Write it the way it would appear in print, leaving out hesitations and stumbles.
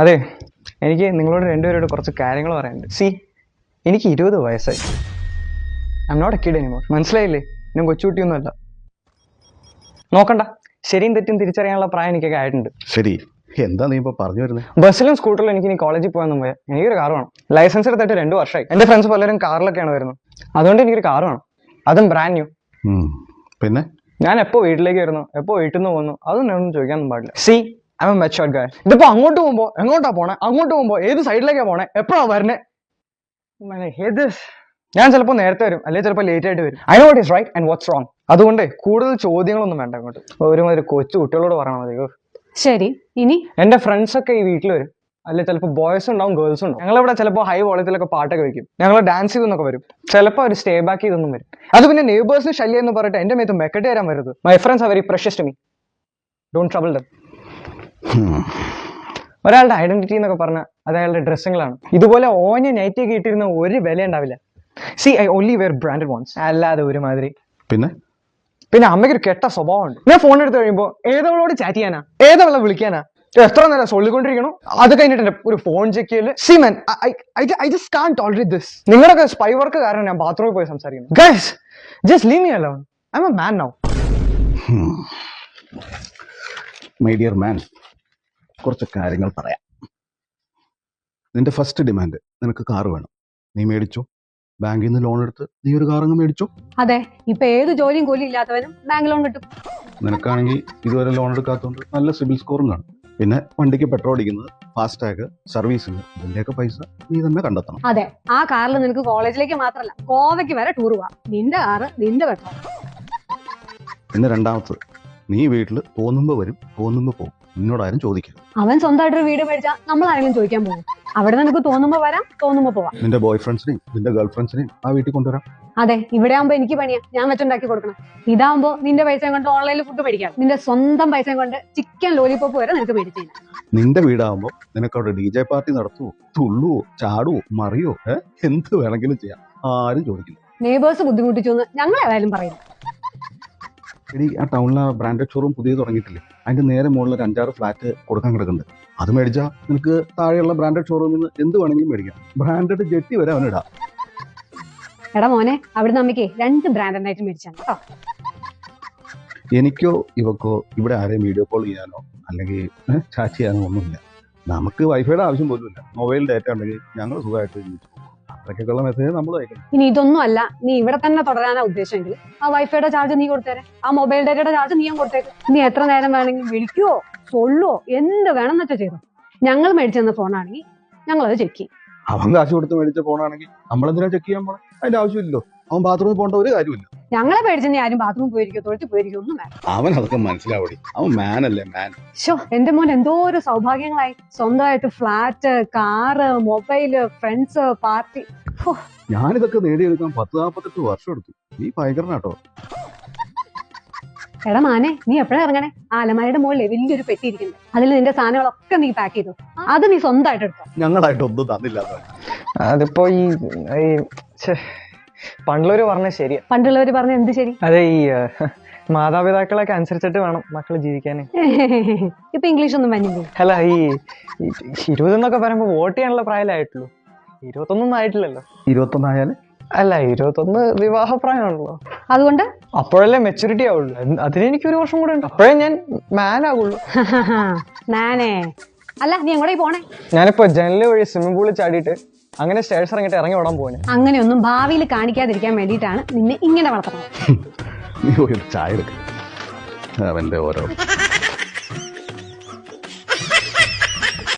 അതെ, എനിക്ക് നിങ്ങളോട് രണ്ടുപേരോട് കുറച്ച് കാര്യങ്ങൾ പറയാനുണ്ട്. സി, എനിക്ക് 20 വയസ്സായി. I am not a kid anymore. മനസ്സിലായില്ലേ? ഞാൻ കൊച്ചുകുട്ടിയൊന്നുമല്ല. നോക്കണ്ട, ശരിയും തെറ്റും തിരിച്ചറിയാനുള്ള പ്രായം എനിക്കൊക്കെ ആയിട്ടുണ്ട്. ശരി, എന്താ നീ ഇപ്പൊ പറഞ്ഞു വരുന്നത്? ബസ്സിലും സ്കൂട്ടറിലും എനിക്ക് ഇനി കോളേജിൽ പോകാൻ പോയാൽ എനിക്കൊരു കാർ വേണം. ലൈസൻസ് എടുത്തിട്ട് 2 വർഷമായി. എന്റെ ഫ്രണ്ട്സ് പലരും കാറിലൊക്കെയാണ് വരുന്നത്. അതുകൊണ്ട് എനിക്കൊരു കാർ വേണം, അതും ബ്രാൻഡ് ന്യൂ. പിന്നെ ഞാൻ എപ്പോ വീട്ടിലേക്ക് വരുന്നു, എപ്പോ വീട്ടിൽ നിന്ന് പോകുന്നു, അതൊന്നും ഒന്നും ചോദിക്കാനൊന്നും പാടില്ല. See, I am a matured guy. ഇതിപ്പോ അങ്ങോട്ട് പോകുമ്പോ എങ്ങോട്ടാ പോണേ, അങ്ങോട്ട് പോകുമ്പോ ഏത് സൈഡിലേക്കാ പോണേ, എപ്പോഴാ വരണേ, ഞാൻ ചിലപ്പോൾ നേരത്തെ വരും, അല്ലെങ്കിൽ ചിലപ്പോൾ ലേറ്റ് ആയിട്ട് വരും. I know what is right and what's wrong. അതുകൊണ്ട് കൂടുതൽ ചോദ്യങ്ങളൊന്നും വേണ്ട. അങ്ങോട്ട് ഒരുമാതിരി കൊച്ചു കുട്ടികളോട് പറയണം മതി. ശരി, ഇനി എന്റെ ഫ്രണ്ട്സ് ഒക്കെ ഈ വീട്ടിൽ വരും, അല്ലെ ചിലപ്പോൾ ബോയ്സ് ഉണ്ടാവും, ഗേൾസും ഉണ്ടാവും. ഞങ്ങളിവിടെ ചിലപ്പോൾ ഹൈ വോളിയത്തിലൊക്കെ പാട്ടൊക്കെ വെക്കും, ഞങ്ങൾ ഡാൻസ് ചെയ്തെന്നൊക്കെ വരും. ചിലപ്പോൾ അവർ സ്റ്റേ ബാക്ക് ചെയ്തൊന്നും വരും. അത് പിന്നെ നെയ്ബേഴ്സിന് ശല്യം എന്ന് പറഞ്ഞിട്ട് എന്റെ മേത്ത് മെക്കട്ട് തരാൻ വരുന്നത്. My friends are very precious to me. Don't trouble them. ഒരാളുടെ ഐഡന്റിറ്റി എന്നൊക്കെ പറഞ്ഞാൽ അത് അയാളുടെ ഡ്രസ്സുകളാണ്. ഇതുപോലെ ഓഞ്ഞ നൈറ്റ് ഒക്കെ ഇട്ടിരുന്ന ഒരു വില ഉണ്ടാവില്ല. See, I only wear branded ones. അല്ലാതെ ഒരുമാതിരി. പിന്നെ അമ്മയ്ക്ക് ഒരു കെട്ട സ്വഭാവമുണ്ട്. ഞാൻ ഫോൺ എടുത്ത് കഴിയുമ്പോൾ ഏതവളോട് ചാറ്റ് ചെയ്യാനാ, ഏതവളെ വിളിക്കാനാ, എത്ര നേരം സൊല്ലിക്കൊണ്ടിരിക്കണോ. അത് കഴിഞ്ഞിട്ട് ഒരു ഫോൺ ചെക്ക് ചെയ്യല്. See man, I just can't tolerate this. നിങ്ങളൊക്കെ സ്പൈ വർക്ക് കാരണം ഞാൻ ബാത്റൂമിൽ പോയി സംസാരിക്കുന്നു. Guys, just leave me alone. I am a man now. My dear man, കുറച്ച് കാര്യങ്ങൾ പറയാം. നിന്റെ ഫസ്റ്റ് ഡിമാൻഡ് നിനക്ക് കാർ വേണം. നീ മേടിച്ചോ? ബാങ്കിൽ നിന്ന് ലോൺ എടുത്ത് നീ ഒരു കാർ അങ്ങ് മേടിച്ചോ? അതെ, ഇപ്പൊ ഏത് ജോലിയും കൂലി ഇല്ലാത്തവനും ബാങ്ക് ലോൺ കിട്ടും. നിനക്കാണെങ്കിൽ ഇതുവരെ ലോൺ എടുക്കാത്തതുകൊണ്ട് നല്ല സിബിൽ സ്കോറും കാണും. പിന്നെ വണ്ടിക്ക് പെട്രോൾ അടിക്കുന്നത്, ഫാസ്ടാഗ്, സർവീസിന്, ഇതിന്റെയൊക്കെ പൈസ നീ തന്നെ കണ്ടെത്തണം. അതെ, ആ കാറിൽ നിനക്ക് കോളേജിലേക്ക് മാത്രമല്ല ഗോവയ്ക്ക് വരെ ടൂർ പോവാം. നിന്റെ കാറ്, നിന്റെ പെട്രോൾ. പിന്നെ രണ്ടാമത്തത്, നീ വീട്ടിൽ തോന്നുമ്പോ വരും, തോന്നുമ്പോ പോകും. നിന്നോടാരും ചോദിക്കരുത്. അവൻ സ്വന്തമായിട്ടൊരു വീട് മേടിച്ചാൽ നമ്മൾ ആരെങ്കിലും ചോദിക്കാൻ പോകും? അവിടെ നിനക്ക് തോന്നുമ്പോ വരാം, തോന്നുമ്പോ പോവാം. നിന്റെ ബോയ് ഫ്രണ്ട്സിനെയും നിന്റെ ഗേൾ ഫ്രണ്ട്സിനെയും ആ വീട്ടിൽ കൊണ്ടുവരാം. അതെ, ഇവിടെ ആകുമ്പോ എനിക്ക് പണിയാ, ഞാൻ വെച്ചുണ്ടാക്കി കൊടുക്കണം. ഇതാകുമ്പോ നിന്റെ പൈസ കൊണ്ട് ഓൺലൈനിൽ ഫുഡ് മേടിക്കാം. നിന്റെ സ്വന്തം പൈസ കൊണ്ട് ചിക്കൻ ലോലിപോപ്പ് വരെ നിനക്ക് മേടിച്ചു. നിന്റെ വീടാകുമ്പോ നിനക്ക് അവിടെ DJ പാർട്ടി നടത്തുവോ, തുള്ളുവോ, ചാടുവോ, മറിയോ, എന്ത് വേണമെങ്കിലും ചെയ്യാം. ആരും ചോദിക്കില്ല. നെയ്ബേഴ്സ് ബുദ്ധിമുട്ടിച്ചു എന്ന് ഞങ്ങൾ ഏതായാലും പറയില്ല. എടി, ആ ടൗണിലെ ബ്രാൻഡഡ് ഷോറൂം പുതിയത് തുടങ്ങിയിട്ടില്ലേ? അതിന്റെ നേരെ മുകളിൽ ഒരു 5-6 ഫ്ലാറ്റ് കൊടുക്കാൻ കിടക്കുന്നുണ്ട്. അത് മേടിച്ചാൽ നിനക്ക് താഴെയുള്ള ബ്രാൻഡഡ് ഷോറൂമിൽ നിന്ന് എന്ത് വേണമെങ്കിലും മേടിക്കാം. ബ്രാൻഡഡ് ജെട്ടി വരെ അവനിടാം. എടാ മോനെ, അവിടുന്ന് അമ്മയ്ക്ക് 2 ബ്രാൻഡഡ് ആയിട്ട് മേടിച്ചാണ് കേട്ടോ. എനിക്കോ ഇവക്കോ ഇവിടെ ആരെയും വീഡിയോ കോൾ ചെയ്യാനോ അല്ലെങ്കിൽ ചാറ്റ് ചെയ്യാനോ ഒന്നുമില്ല. നമുക്ക് വൈഫൈയുടെ ആവശ്യം പോലും ഇല്ല. മൊബൈൽ ഡാറ്റ ഉണ്ടെങ്കിൽ ഞങ്ങൾ സുഖമായിട്ട് ജീവിച്ചു. അത്രയ്ക്കുള്ള മെസ്സേജ് നമ്മൾ അയക്കണം. ഇനി ഇതൊന്നും അല്ല, നീ ഇവിടെ തന്നെ തുടരാനാ ഉദ്ദേശമെങ്കിൽ ആ വൈഫൈയുടെ ചാർജ് നീ കൊടുത്തേരെ, ആ മൊബൈൽ ഡാറ്റയുടെ ചാർജ് നീയും കൊടുത്തേക്ക്. നീ എത്ര നേരം വേണമെങ്കിൽ വിളിക്കുവോ, സൊല്ലുവോ, എന്ത് വേണമെന്ന് വെച്ചാൽ ചെയ്തോ. ഞങ്ങൾ മേടിച്ചെന്ന ഫോണാണെങ്കിൽ ഞങ്ങളത് ചെക്ക് ചെയ്യും. അവൻ കാശ് കൊടുത്ത് മേടിച്ച ഫോണാണെങ്കിൽ നമ്മളെന്തിനാ ചെക്ക് ചെയ്യാൻ പോണേ? അതിന്റെ ആവശ്യമില്ലല്ലോ. അവൻ ബാത്റൂമിൽ പോകേണ്ട ഒരു കാര്യമില്ല. ഞങ്ങളെ പേടിച്ചെന്നെ ആരും ബാത്റൂമിൽ പോയിരിക്കോ, തൊഴിച്ച് പോയിരിക്കോ ഒന്നും വേണം. അവൻ അതൊക്കെ മനസ്സിലാവടി. അവൻ മാനല്ലേ, മാൻ. ഷോ, എന്റെ മോൻ എന്തോ ഒരു സൗഭാഗ്യങ്ങളായി. സ്വന്തമായിട്ട് flat, car, mobile, friends, party. ഞാനിതൊക്കെ നേടിയെടുക്കാൻ 10-48 വർഷം എടുത്തു. നീ ഭയങ്കരനാട്ടോ. എടാ മാനെ, നീ എപ്പോഴാ ഇറങ്ങണേ? ആ അലമാരയുടെ മുകളിൽ വലിയൊരു പെട്ടി ഇരിക്കുന്നു. അതിൽ നിന്റെ സാധനങ്ങളൊക്കെ നീ പാക്ക് ചെയ്തു. അത് നീ സ്വന്തമായിട്ട് എടുത്തോ. ഞങ്ങളായിട്ട് ഒന്നും തന്നില്ല. അതിപ്പോ ഈ പണ്ടുള്ളവര് പറഞ്ഞ ശരിയാ. പണ്ടുള്ളവര് പറഞ്ഞ എന്ത് ശരി? അതെ, ഈ മാതാപിതാക്കളൊക്കെ അനുസരിച്ചിട്ട് വേണം മക്കള് ജീവിക്കാനേ. ഇപ്പൊ ഇംഗ്ലീഷ് ഒന്നും വന്നില്ലേ? അല്ല, ഈ 20 എന്നൊക്കെ പറയുമ്പോ വോട്ട് ചെയ്യാനുള്ള പ്രായമായിട്ടുള്ളൂ. 21 ആയിട്ടില്ലല്ലോ. 21 ആയാല്? അല്ല, 21 വിവാഹപ്രായമാണല്ലോ. അതുകൊണ്ട് അപ്പോഴല്ലേ മെച്ചൂരിറ്റി ആവുള്ളൂ. അതിന് എനിക്ക് 1 വർഷം കൂടെ ഉണ്ട്. അപ്പോഴേ ഞാൻ മാൻ ആകുള്ളൂ. മാനേ അല്ല, നീ എങ്ങോട്ടേ പോണേ? ഞാനിപ്പോ ജനല് വഴി സ്വിമ്മിംഗ് പൂളിൽ ചാടിയിട്ട് അങ്ങനെ സ്റ്റേഴ്സ് ഇറങ്ങിയിട്ട് ഇറങ്ങി ഓടാൻ പോവാണ്. അങ്ങനെയൊന്നും ഭാവിയിൽ കാണിക്കാതിരിക്കാൻ വേണ്ടിയിട്ടാണ് നിന്നെ ഇങ്ങനെ വളർത്തുന്നത്. നീ ഒരു ചായ എടുക്ക. അവന്റെ ഓരോ